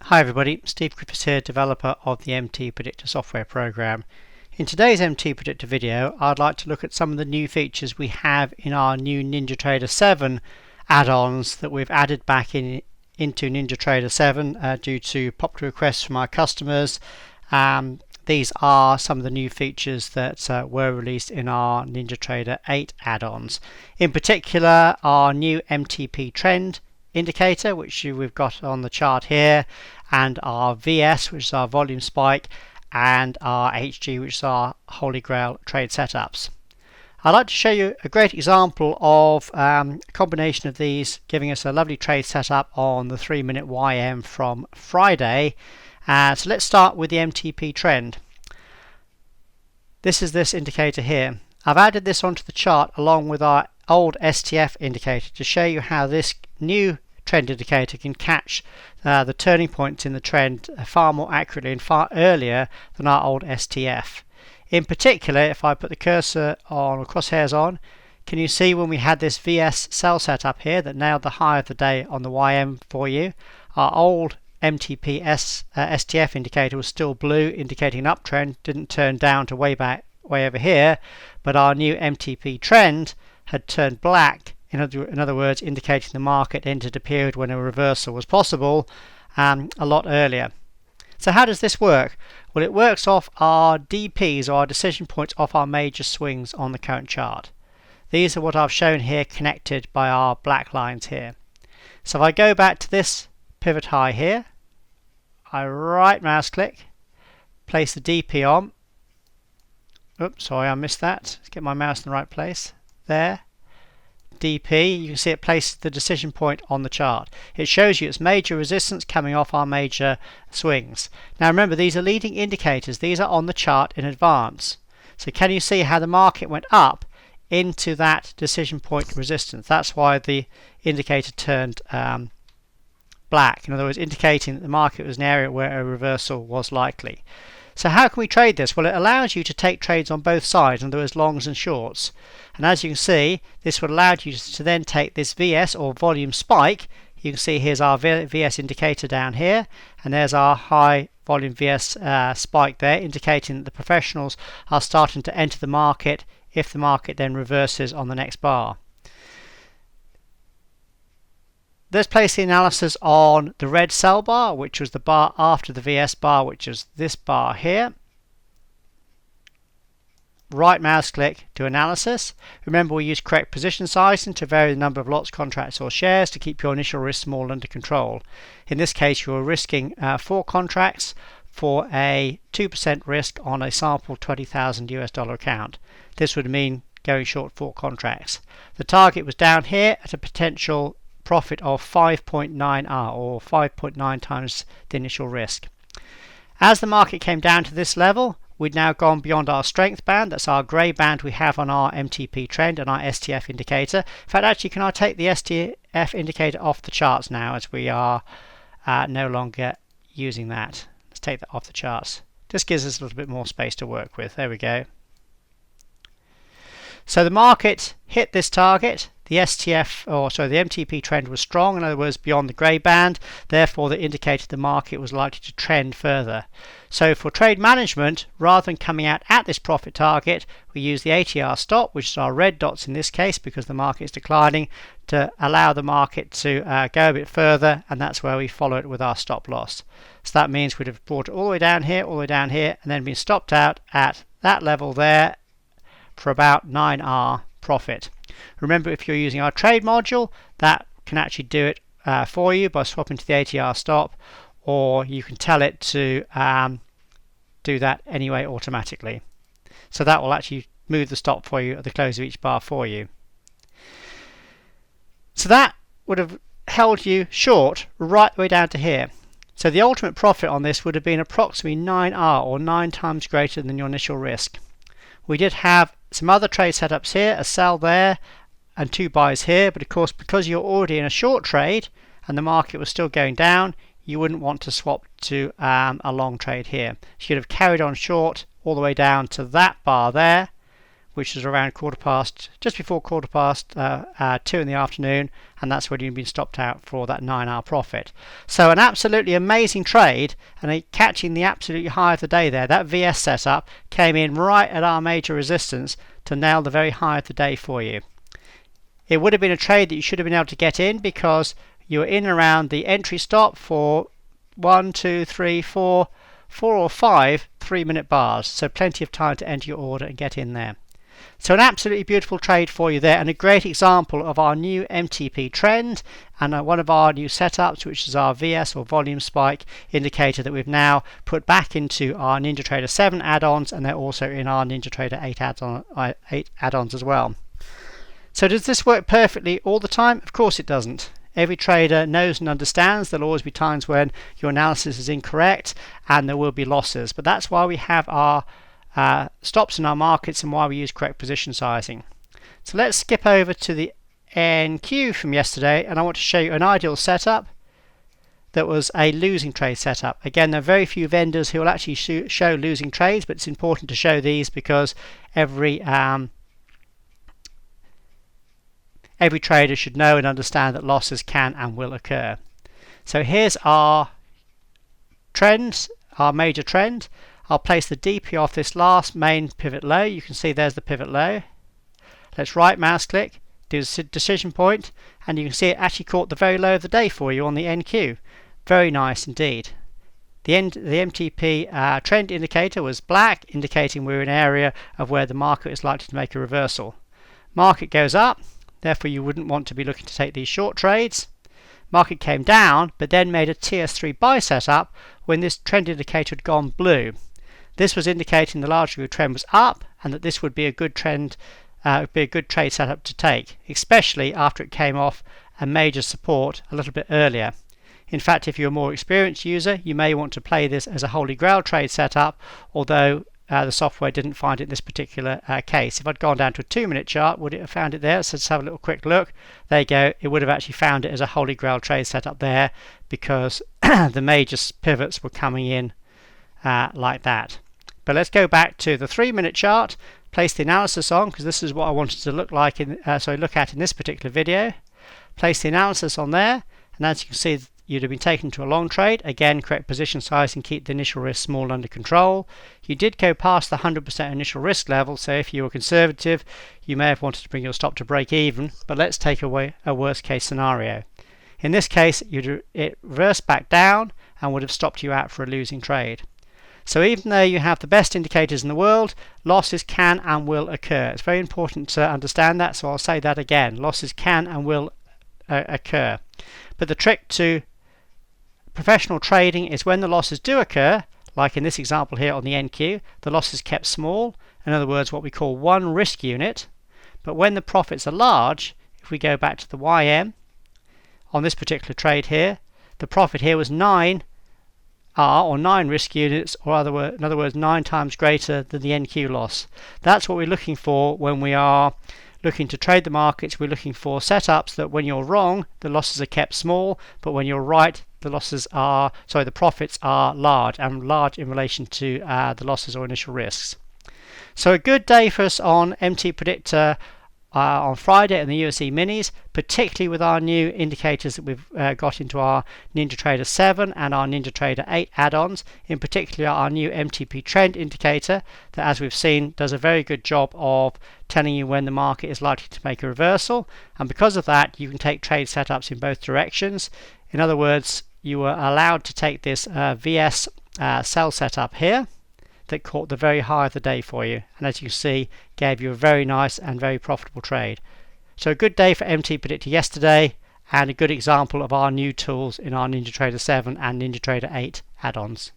Hi everybody, Steve Griffiths here, developer of the MTPredictor software program. In today's MTPredictor video, I'd like to look at some of the new features we have in our new NinjaTrader 7 add-ons that we've added back into NinjaTrader 7 due to popular requests from our customers. These are some of the new features that were released in our NinjaTrader 8 add-ons. In particular, our new MTP trend indicator, which we've got on the chart here, and our VS, which is our volume spike, and our HG, which is our Holy Grail trade setups. I'd like to show you a great example of a combination of these giving us a lovely trade setup on the 3-minute YM from Friday. So let's start with the MTP trend. This is this indicator here. I've added this onto the chart along with our old STF indicator to show you how this new trend indicator can catch the turning points in the trend far more accurately and far earlier than our old STF. In particular, if I put the cursor on or crosshairs on, can you see when we had this VS sell setup here that nailed the high of the day on the YM for you? Our old MTP STF indicator was still blue, indicating an uptrend, didn't turn down to way over here, but our new MTP trend had turned black, in other words indicating the market entered a period when a reversal was possible a lot earlier. So how does this work? Well, it works off our DPs, or our decision points, off our major swings on the current chart. These are what I've shown here, connected by our black lines here. So if I go back to this pivot high here, I right mouse click, place the DP on. Oops, sorry, I missed that. Let's get my mouse in the right place. There, DP, you can see it places the decision point on the chart. It shows you its major resistance coming off our major swings. Now remember, these are leading indicators. These are on the chart in advance. So can you see how the market went up into that decision point resistance? That's why the indicator turned black. In other words, indicating that the market was an area where a reversal was likely. So how can we trade this? Well, it allows you to take trades on both sides, in other words, longs and shorts. And as you can see, this would allow you to then take this VS, or volume spike. You can see here's our VS indicator down here, and there's our high volume VS spike there, indicating that the professionals are starting to enter the market if the market then reverses on the next bar. Let's place the analysis on the red sell bar, which was the bar after the VS bar, which is this bar here. Right mouse click to analysis. Remember, we use correct position sizing to vary the number of lots, contracts or shares to keep your initial risk small under control. In this case, you're risking 4 contracts for a 2% risk on a sample $20,000 account. This would mean going short 4 contracts. The target was down here at a potential profit of 5.9R, or 5.9 times the initial risk. As the market came down to this level, we'd now gone beyond our strength band. That's our grey band we have on our MTP trend and our STF indicator. In fact, actually, can I take the STF indicator off the charts now, as we are no longer using that? Let's take that off the charts. Just gives us a little bit more space to work with. There we go. So the market hit this target. The MTP trend was strong, in other words, beyond the grey band. Therefore, that indicated the market was likely to trend further. So for trade management, rather than coming out at this profit target, we use the ATR stop, which is our red dots in this case because the market is declining, to allow the market to go a bit further, and that's where we follow it with our stop loss. So that means we'd have brought it all the way down here, and then been stopped out at that level there for about 9R profit. Remember, if you're using our trade module, that can actually do it for you by swapping to the ATR stop, or you can tell it to do that anyway automatically. So that will actually move the stop for you at the close of each bar for you. So that would have held you short right the way down to here. So the ultimate profit on this would have been approximately 9R, or 9 times greater than your initial risk. We did have some other trade setups here, a sell there and 2 buys here, but of course, because you're already in a short trade and the market was still going down, you wouldn't want to swap to a long trade here. So you'd have carried on short all the way down to that bar there, which is around just before 2 in the afternoon, and that's when you've been stopped out for that 9-hour profit. So an absolutely amazing trade, and catching the absolutely high of the day there. That VS setup came in right at our major resistance to nail the very high of the day for you. It would have been a trade that you should have been able to get in because you were in around the entry stop for 1, 2, 3, 4 or 5 3-minute bars, so plenty of time to enter your order and get in there. So an absolutely beautiful trade for you there, and a great example of our new MTP trend and one of our new setups, which is our VS or volume spike indicator that we've now put back into our NinjaTrader 7 add-ons, and they're also in our NinjaTrader 8 add-ons as well. So does this work perfectly all the time? Of course it doesn't. Every trader knows and understands there'll always be times when your analysis is incorrect and there will be losses, but that's why we have our stops in our markets and why we use correct position sizing. So let's skip over to the NQ from yesterday, and I want to show you an ideal setup that was a losing trade setup. Again, there are very few vendors who will actually show losing trades, but it's important to show these because every trader should know and understand that losses can and will occur. So here's our trends, our major trend. I'll place the DP off this last main pivot low. You can see there's the pivot low. Let's right mouse click, do a decision point, and you can see it actually caught the very low of the day for you on the NQ. Very nice indeed. The MTP trend indicator was black, indicating we're in an area of where the market is likely to make a reversal. Market goes up, therefore you wouldn't want to be looking to take these short trades. Market came down, but then made a TS3 buy setup when this trend indicator had gone blue. This was indicating the large degree trend was up, and that this would be a good trend, be a good trade setup to take, especially after it came off a major support a little bit earlier. In fact, if you're a more experienced user, you may want to play this as a holy grail trade setup, although the software didn't find it in this particular case. If I'd gone down to a 2-minute chart, would it have found it there? So let's have a little quick look. There you go. It would have actually found it as a holy grail trade setup there because the major pivots were coming in like that. But let's go back to the 3-minute chart, place the analysis on, because this is what I wanted to look at in this particular video. Place the analysis on there, and as you can see, you'd have been taken to a long trade. Again, correct position size and keep the initial risk small under control. You did go past the 100% initial risk level, so if you were conservative, you may have wanted to bring your stop to break even, but let's take away a worst case scenario. In this case, it reversed back down and would have stopped you out for a losing trade. So even though you have the best indicators in the world, losses can and will occur. It's very important to understand that, so I'll say that again. Losses can and will occur. But the trick to professional trading is when the losses do occur, like in this example here on the NQ, the loss is kept small, in other words what we call one risk unit. But when the profits are large, if we go back to the YM, on this particular trade here, the profit here was 9 risk units, or in other words 9 times greater than the NQ loss. That's what we're looking for when we are looking to trade the markets. We're looking for setups that when you're wrong, the losses are kept small, but when you're right, the profits are large, and large in relation to the losses or initial risks. So a good day for us on MTPredictor on Friday and the USE minis, particularly with our new indicators that we've got into our NinjaTrader 7 and our NinjaTrader 8 add-ons, in particular our new MTP trend indicator that, as we've seen, does a very good job of telling you when the market is likely to make a reversal, and because of that you can take trade setups in both directions. In other words, you were allowed to take this VS sell setup here that caught the very high of the day for you, and as you see, gave you a very nice and very profitable trade. So a good day for MTPredictor yesterday, and a good example of our new tools in our NinjaTrader 7 and NinjaTrader 8 add-ons.